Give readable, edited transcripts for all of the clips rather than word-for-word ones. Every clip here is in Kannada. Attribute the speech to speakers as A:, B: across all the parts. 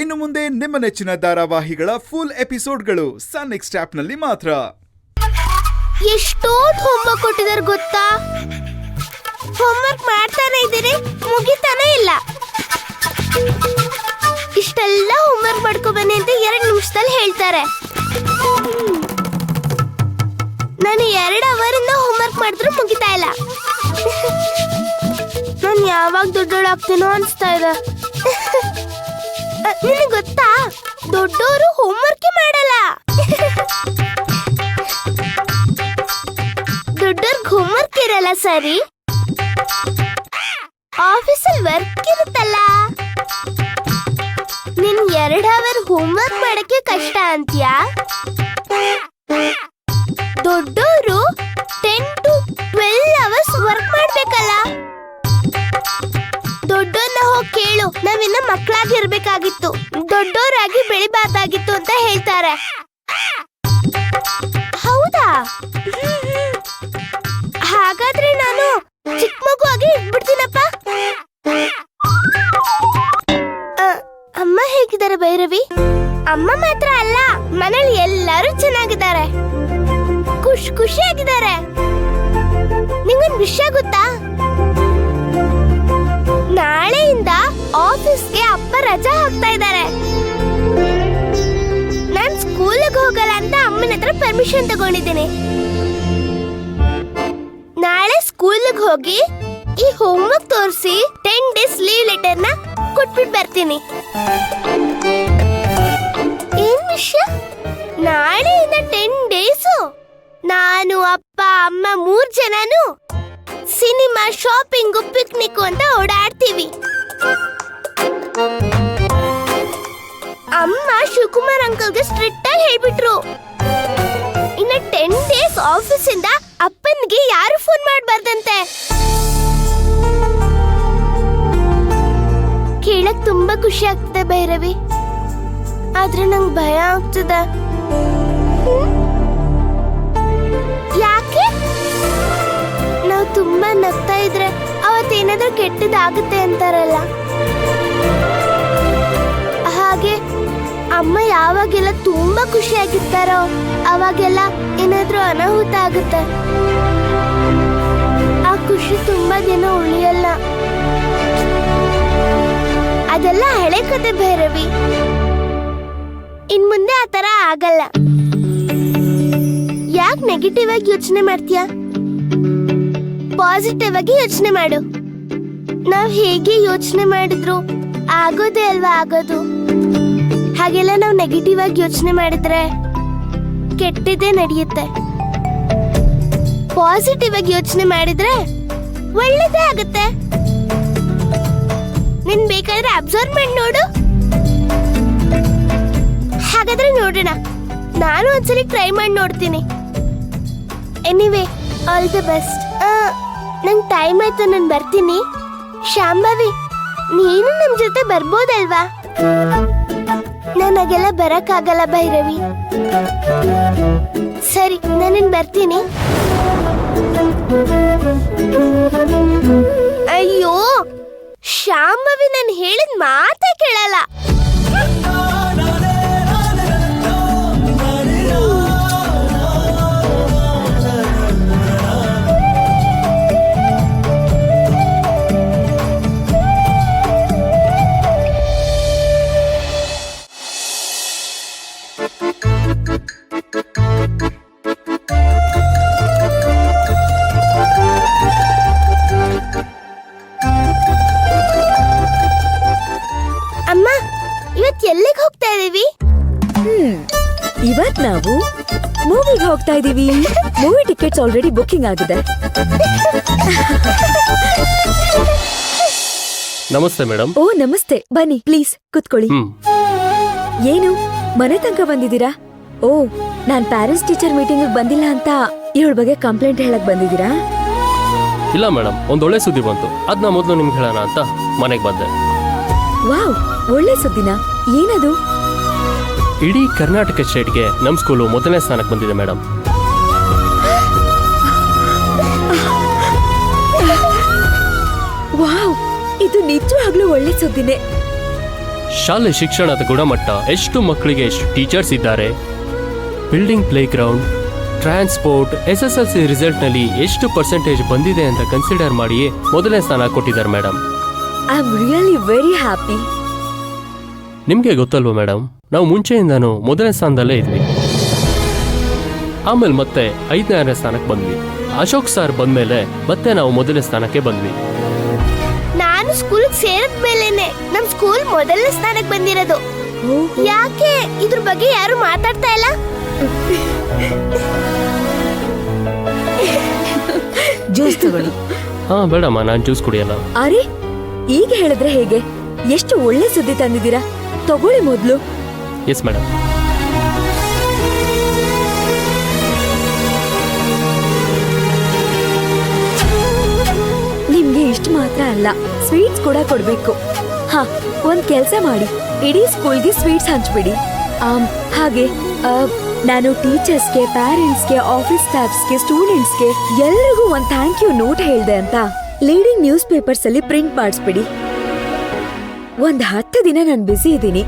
A: ಇನ್ನು ಮುಂದೆ ನಿಮ್ಮ ನೆಚ್ಚಿನ ಧಾರಾವಾಹಿಗಳ ಫುಲ್ ಎಪಿಸೋಡ್ಗಳು ಸನ್ ನೆಕ್ಸ್ಟ್ ಆಪ್ನಲ್ಲಿ ಮಾತ್ರ.
B: ಎಷ್ಟೊಂದು ಹೋಮ್ವರ್ಕ್ ಕೊಟ್ಟಿದ್ದಾರೆ ಗೊತ್ತಾ? ಹೋಮ್ವರ್ಕ್ ಮಾಡ್ತಾನೆ ಇದ್ದೀನಿ, ಮುಗಿತಾನೆ ಇಲ್ಲ. ಇಷ್ಟೆಲ್ಲ ಹೋಮ್ವರ್ಕ್ ಮಾಡ್ಕೊಬನ್ನಿ ಅಂತ 2 ನಿಮಿಷದಲ್ಲಿ ಹೇಳ್ತಾರೆ. ನಾನು 2 ಅವರಿಂದ ಹೋಮ್ವರ್ಕ್ ಮಾಡಿದ್ರು ಮುಗಿತಾ ಇಲ್ಲ. ನಾನು ಯಾವಾಗ ದೊಡ್ಡೋಳಾಗ್ತೀನೋ ಅನ್ಸ್ತಾ ಇದೆ. ನಿನಗೆ ಗೊತ್ತಾ, ದೊಡ್ಡವರು ಹೋಮ್ವರ್ಕ್ ಮಾಡಲ್ಲ. ದೊಡ್ಡವ್ರಿಗೆ ಹೋಮ್ವರ್ಕ್ ಇರಲ್ಲ ಸರಿ, ಆಫೀಸಲ್ಲಿ ವರ್ಕ್ ಇರುತ್ತಲ್ಲ. ನಿನ್ 2 ಅವರ್ ಹೋಮ್ವರ್ಕ್ ಮಾಡಕ್ಕೆ ಕಷ್ಟ ಅಂತ್ಯಾ? ದೊಡ್ಡವರು 10 to 12 ಅವರ್ಸ್ ವರ್ಕ್ ಮಾಡ್ಬೇಕಲ್ಲ. ದೊಡ್ಡೋರ್ನ ಹೋಗಿ ಕೇಳು, ನಾವಿನ್ನ ಮಕ್ಕಳಾಗಿರ್ಬೇಕಾಗಿತ್ತು, ದೊಡ್ಡೋರಾಗಿ ಬೆಳಿಬಾರ್ದಾಗಿತ್ತು ಅಂತ ಹೇಳ್ತಾರೆ. ಹೌದಾ? ಹಾಗಾದ್ರೆ ನಾನು ಚಿಕ್ಕ ಮಗು ಆಗಿ ಇಟ್ಬಿಡ್ತೀನಪ್ಪ. ಅಮ್ಮ ಹೇಗಿದ್ದಾರೆ ಭೈರವಿ? ಅಮ್ಮ ಮಾತ್ರ ಅಲ್ಲ, ಮನೇಲಿ ಎಲ್ಲರೂ ಚೆನ್ನಾಗಿದ್ದಾರೆ, ಖುಷಿಯಾಗಿದ್ದಾರೆ. ನಿಂಗೊಂದು ವಿಷಯ ಗೊತ್ತಾ? ನಾಳೆಯಿಂದ ಆಫೀಸ್ಗೆ ಅಪ್ಪ ರಜಾ ಹಾಕ್ತಾ ಇದ್ದಾರೆ. ನಾನ್ ಸ್ಕೂಲಿಗೆ ಹೋಗಲ್ಲ ಅಂತ ಅಮ್ಮನ ಹತ್ರ ಪರ್ಮಿಷನ್ ತಗೊಂಡಿದ್ದೀನಿ. ನಾಳೆ ಸ್ಕೂಲಿಗೆ ಹೋಗಿ ಈ ಹೋಮ್ವರ್ಕ್ ತೋರಿಸಿ 10 days ಲೀವ್ ಲೆಟರ್ನ ಕೊಟ್ಬಿಟ್ಟು ಬರ್ತೀನಿ. ಏನ್ ವಿಷಯ? ನಾಳೆಯಿಂದ 10 days ನಾನು ಅಪ್ಪ ಅಮ್ಮ 3 ಜನನು ಸಿನಿಮಾ, ಶಾಪಿಂಗು, ಪಿಕ್ನಿಕ್ ಅಂತ ಓಡಾಡ್ತೀವಿ. ಅಮ್ಮ ಶಿವಕುಮಾರ್ ಅಂಕಲ್ಗೆ ಸ್ಟ್ರಿಕ್ಟ್ ಆಗಿ ಹೇಳ್ಬಿಟ್ರು, ಇನ್ನ 10 days ಆಫೀಸ್ ಇಂದ ಅಪ್ಪನ್ಗೆ ಯಾರು ಫೋನ್ ಮಾಡಬಾರ್ದಂತೆ. ಕೇಳಕ್ ತುಂಬಾ ಖುಷಿ ಆಗ್ತದೆ ಭೈರವಿ, ಆದ್ರೆ ನಂಗೆ ಭಯ ಆಗ್ತದೆ. ಯಾಕೆ? ನಾವು ತುಂಬಾ ನಗ್ತಾ ಇದ್ರೆ ಅವತ್ತೇನಾದ್ರೂ ಕೆಟ್ಟದಾಗುತ್ತೆ ಅಂತಾರಲ್ಲ, ಹಾಗೆ ಅಮ್ಮ ಯಾವಾಗೆಲ್ಲ ತುಂಬಾ ಖುಷಿಯಾಗಿರ್ತಾರೋ ಅವಾಗೆಲ್ಲ ಏನಾದ್ರೂ ಅನಾಹುತ ಆಗುತ್ತೆ. ಆ ಖುಷಿ ತುಂಬಾ ದಿನ ಉಳಿಯಲ್ಲ. ಅದೆಲ್ಲ ಹಳೆ ಕತೆ ಭೈರವಿ, ಇನ್ ಮುಂದೆ ಆ ತರ ಆಗಲ್ಲ. ಯಾಕೆ ನೆಗೆಟಿವ್ ಆಗಿ ಯೋಚನೆ ಮಾಡ್ತೀಯಾ? ಪಾಸಿಟಿವ್ ಆಗಿ ಯೋಚನೆ ಮಾಡು. ನಾವ್ ಹೇಗೆ ಯೋಚನೆ ಮಾಡಿದ್ರು ಆಗೋದೇ ಅಲ್ವಾ ಆಗೋದು. ಹಾಗೆಲ್ಲ ನಾವು ನೆಗೆಟಿವ್ ಆಗಿ ಯೋಚನೆ ಮಾಡಿದ್ರೆ ಕೆಟ್ಟದೇ ನಡೆಯುತ್ತೆ. ಪಾಸಿಟಿವ್ ಆಗಿ ಯೋಚನೆ ಮಾಡಿದ್ರೆ ಒಳ್ಳೇದೇ ಆಗುತ್ತೆ. ನಿನ್ ಬೇಕಾದ್ರೆ ಅಬ್ಸರ್ವ್ ಮಾಡಿ ನೋಡು. ಹಾಗಾದ್ರೆ ನೋಡೋಣ, ನಾನು ಒಂದ್ಸಲಿ ಟ್ರೈ ಮಾಡಿ ನೋಡ್ತೀನಿ. Anyway, all the best. ನಂಗೆ ಟೈಮ್ ಆಯ್ತು, ನಾನು ಬರ್ತೀನಿ. ಶಾಂಭವಿ, ನೀನು ನಮ್ ಜೊತೆ ಬರ್ಬೋದಲ್ವಾ? ನನಗೆಲ್ಲ ಬರಕ್ಕಾಗಲ್ಲ ಭೈರವಿ. ಸರಿ, ನಾನು ಬರ್ತೀನಿ. ಅಯ್ಯೋ ಶಾಂಭವಿ, ನಾನು ಹೇಳಿದ ಮಾತೇ ಕೇಳಲ್ಲ. ಅಮ್ಮ, ಇವತ್ತು ಎಲ್ಲಿಗೆ ಹೋಗ್ತಾ ಇದೀವಿ?
C: ಇವತ್ ನಾವು ಮೂವಿಗೆ ಹೋಗ್ತಾ ಇದೀವಿ. ಮೂವಿ ಟಿಕೆಟ್ಸ್ ಆಲ್ರೆಡಿ ಬುಕಿಂಗ್ ಆಗಿದೆ.
D: ನಮಸ್ತೆ ಮೇಡಮ್.
C: ಓ ನಮಸ್ತೆ, ಬನ್ನಿ ಪ್ಲೀಸ್ ಕುತ್ಕೊಳ್ಳಿ. ಏನು ಮನೆ ತನಕ ಬಂದಿದ್ದೀರಾ? ಓ, ನಾನ್ ಪ್ಯಾರೆಂಟ್ಸ್ ಟೀಚರ್ ಮೀಟಿಂಗ್ ಬಂದಿಲ್ಲ ಅಂತ ಇವಳ ಬಗ್ಗೆ ಕಂಪ್ಲೇಂಟ್ ಹೇಳಕ್ ಬಂದಿದ್ದೀರಾ?
D: ಇಲ್ಲ ಮೇಡಮ್, ಒಂದೊಳ್ಳೆ ಸುದ್ದಿ ಬಂತು, ಅದನ್ನ ಮೊದಲು ನಿಮ್ಗೆ ಹೇಳೋಣ ಅಂತ ಮನೆಗೆ ಬಂದೆ.
C: ವಾವ್, ಒಳ್ಳೆ ಸುದ್ದಿನಾ? ಏನದು?
D: ಇಡೀ ಕರ್ನಾಟಕ ಸ್ಟೇಟ್ಗೆ ನಮ್ಮ ಸ್ಕೂಲು 1ನೇ ಸ್ಥಾನಕ್ಕೆ ಬಂದಿದೆ ಮೇಡಮ್.
C: ವಾವ್, ಇದು ನಿಜವಾಗ್ಲೂ ಒಳ್ಳೆ ಸುದ್ದಿನೇ.
D: ಶಾಲೆ ಶಿಕ್ಷಣದ ಗುಣಮಟ್ಟ, ಎಷ್ಟು ಮಕ್ಕಳಿಗೆ ಎಷ್ಟು ಟೀಚರ್ಸ್ ಇದ್ದಾರೆ, building play ground, transport, SSLC ರಿಸಲ್ಟ್ನಲ್ಲಿ ಎಷ್ಟು ಪರ್ಸೆಂಟೇಜ್ ಬಂದಿದೆ ಅಂತ ಕನ್ಸಿಡರ್ ಮಾಡಿಯೇ ಮೊದಲನೇ ಸ್ಥಾನ ಕೊಟ್ಟಿದ್ದಾರೆ madam.
C: I am really very happy.
D: ನಿಮಗೆ ಗೊತ್ತಲ್ವ ಮೇಡಮ್, ನಾವು ಮುಂಚೆಯಿಂದಾನು ಮೊದಲನೇ ಸ್ಥಾನದಲ್ಲೇ ಇದ್ವಿ. ಆಮೇಲೆ ಮತ್ತೆ 5ನೇ ಸ್ಥಾನಕ್ಕೆ ಬಂದ್ವಿ. ಅಶೋಕ್ ಸರ್ ಬಂದ್ಮೇಲೆ ಮತ್ತೆ ನಾವು ಮೊದಲನೇ ಸ್ಥಾನಕ್ಕೆ ಬಂದ್ವಿ.
B: ನಾನು ಸ್ಕೂಲ್ ಸೇರಿದ ಮೇಲೇನೆ ನಮ್ ಸ್ಕೂಲ್ ಮೊದಲನೇ ಸ್ಥಾನಕ್ಕೆ ಬಂದಿರೋದು. ಯಾಕೆ ಇದ್ರ ಬಗ್ಗೆ ಯಾರು ಮಾತಾಡ್ತಾ ಇಲ್ಲ?
E: ಜ್ಯೂಸ್ ತಗೊಳ್ಳಿ.
D: ಹಾ ಬೇಡಮ್ಮ, ನಾನು ಜ್ಯೂಸ್ ಕುಡಿಯಲ್ಲ.
C: ಅರೆ, ಈಗ ಹೇಳಿದ್ರೆ ಹೇಗೆ? ಎಷ್ಟು ಒಳ್ಳೆ ಸುದ್ದಿ ತಂದಿದ್ದೀರಾ, ತಗೊಳ್ಳಿ ಮೊದ್ಲು.
D: Yes madam.
C: ನಿಮ್ಗೆ ಇಷ್ಟ ಮಾತ್ರ ಅಲ್ಲ, ಸ್ವೀಟ್ಸ್ ಕೂಡ ಕೊಡ್ಬೇಕು. ಹಾ, ಒಂದ್ ಕೆಲ್ಸ ಮಾಡಿ, ಇಡೀ ಸ್ಕೂಲ್ಗೆ ಸ್ವೀಟ್ಸ್ ಹಂಚ್ಬಿಡಿ. ಹಾಗೆ ನಾನು ಟೀಚರ್ಸ್ಗೆ, ಪ್ಯಾರೆಂಟ್ಸ್ಗೆ, ಆಫೀಸ್ ಸ್ಟಾಫ್ಸ್ಗೆ, ಸ್ಟೂಡೆಂಟ್ಸ್ಗೆ ಎಲ್ರಿಗೂ ಒಂದ್ ಥ್ಯಾಂಕ್ ಯು ನೋಟ್ ಹೇಳ್ದೆ ಅಂತ ಲೀಡಿಂಗ್ ನ್ಯೂಸ್ ಪೇಪರ್ಸ್ ಅಲ್ಲಿ ಪ್ರಿಂಟ್ ಮಾಡಿಸ್ಬಿಡಿ. ಒಂದ್ 10 ದಿನ ನಾನು ಬ್ಯುಸಿ ಇದ್ದೀನಿ.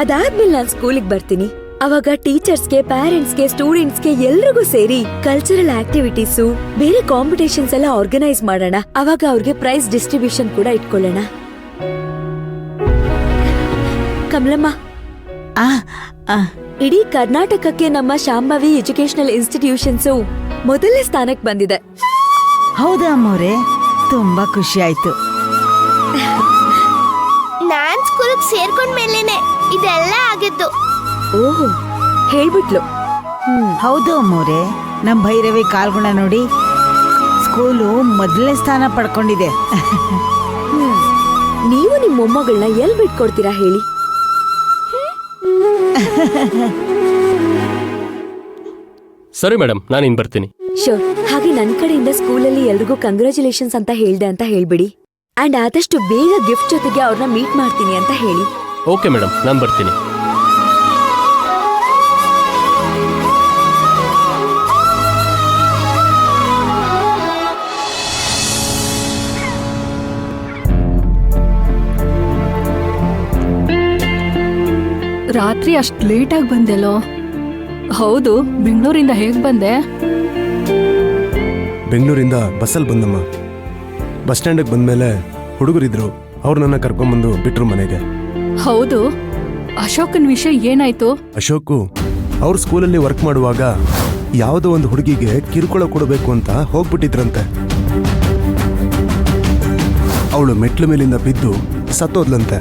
C: ಅದಾದ್ಮೇಲೆ ನಾನು ಸ್ಕೂಲಿಗೆ ಬರ್ತೀನಿ. ಅವಾಗ ಟೀಚರ್ಸ್ಗೆ, ಪ್ಯಾರೆಂಟ್ಸ್ಗೆ, ಸ್ಟೂಡೆಂಟ್ಸ್ಗೆ ಎಲ್ರಿಗೂ ಸೇರಿ ಕಲ್ಚರಲ್ ಆಕ್ಟಿವಿಟೀಸು, ಬೇರೆ ಕಾಂಪಿಟೇಷನ್ಸ್ ಎಲ್ಲ ಆರ್ಗನೈಸ್ ಮಾಡೋಣ. ಅವಾಗ ಅವ್ರಿಗೆ ಪ್ರೈಸ್ ಡಿಸ್ಟ್ರಿಬ್ಯೂಷನ್ ಕೂಡ ಇಟ್ಕೊಳ್ಳೋಣ. ಕಮಲಮ್ಮ, ಇಡೀ ಕರ್ನಾಟಕಕ್ಕೆ ನಮ್ಮ ಶಾಂಭವಿ ಎಜುಕೇಶನಲ್ ಇನ್ಸ್ಟಿಟ್ಯೂಷನ್ಸು ಮೊದಲನೇ ಸ್ಥಾನಕ್ಕೆ ಬಂದಿದೆ.
E: ಹೌದಾ ಅಮ್ಮವ್ರೆ, ತುಂಬಾ ಖುಷಿ ಆಯ್ತು.
B: ನಾನ್ ಸ್ಕೂಲ್ಗೆ ಸೇರ್ಕೊಂಡ್ ಮೇಲೇನೆ ಇದೆಲ್ಲ ಆಗಿದ್ದು.
C: ಓಹೋ, ಹೇಳ್ಬಿಟ್ಲು.
E: ಹೌದು ಅಮ್ಮವ್ರೆ, ನಮ್ ಭೈರವಿ ಕಾಲ್ಗುಣ ನೋಡಿ ಸ್ಕೂಲು ಮೊದಲನೇ ಸ್ಥಾನ ಪಡ್ಕೊಂಡಿದೆ.
C: ನೀವು ನಿಮ್ ಮೊಮ್ಮಗಳನ್ನ ಎಲ್ ಬಿಟ್ಕೊಡ್ತೀರಾ ಹೇಳಿ?
D: ಸರಿ ಮೇಡಮ್, ನಾನಿನ್ ಬರ್ತೀನಿ.
C: ಶೋರ್. ಹಾಗೆ ನನ್ ಕಡೆಯಿಂದ ಸ್ಕೂಲಲ್ಲಿ ಎಲ್ರಿಗೂ ಕಂಗ್ರಾಚುಲೇಷನ್ಸ್ ಅಂತ ಹೇಳ್ದೆ ಅಂತ ಹೇಳ್ಬಿಡಿ. ಅಂಡ್ ಆದಷ್ಟು ಬೇಗ ಗಿಫ್ಟ್ ಜೊತೆಗೆ ಅವ್ರನ್ನ ಮೀಟ್ ಮಾಡ್ತೀನಿ ಅಂತ ಹೇಳಿ.
D: ಓಕೆ ಮೇಡಮ್, ನಾನು ಬರ್ತೀನಿ.
F: ರಾತ್ರಿ ಅಷ್ಟು ಲೇಟಾಗಿ ಬಂದೆಲ್ಲೋ? ಹೌದು, ಬೆಂಗಳೂರಿಂದ ಹೇಗೆ ಬಂದೆ?
G: ಬೆಂಗಳೂರಿಂದ ಬಸ್ಸಲ್ಲಿ ಬಂದಮ್ಮ. ಬಸ್ ಸ್ಟ್ಯಾಂಡಿಗೆ ಬಂದಮೇಲೆ ಹುಡುಗರಿದ್ರು, ಅವ್ರು ನನ್ನ ಕರ್ಕೊಂಬಂದು ಬಿಟ್ರು ಮನೆಗೆ.
F: ಹೌದು, ಅಶೋಕನ್ ವಿಷಯ ಏನಾಯ್ತು?
G: ಅಶೋಕು ಅವ್ರ ಸ್ಕೂಲಲ್ಲಿ ವರ್ಕ್ ಮಾಡುವಾಗ ಯಾವುದೋ ಒಂದು ಹುಡುಗಿಗೆ ಕಿರುಕುಳ ಕೊಡಬೇಕು ಅಂತ ಹೋಗ್ಬಿಟ್ಟಿದ್ರಂತೆ. ಅವಳು ಮೆಟ್ಲು ಮೇಲಿಂದ ಬಿದ್ದು ಸತ್ತೋದ್ಲಂತೆ.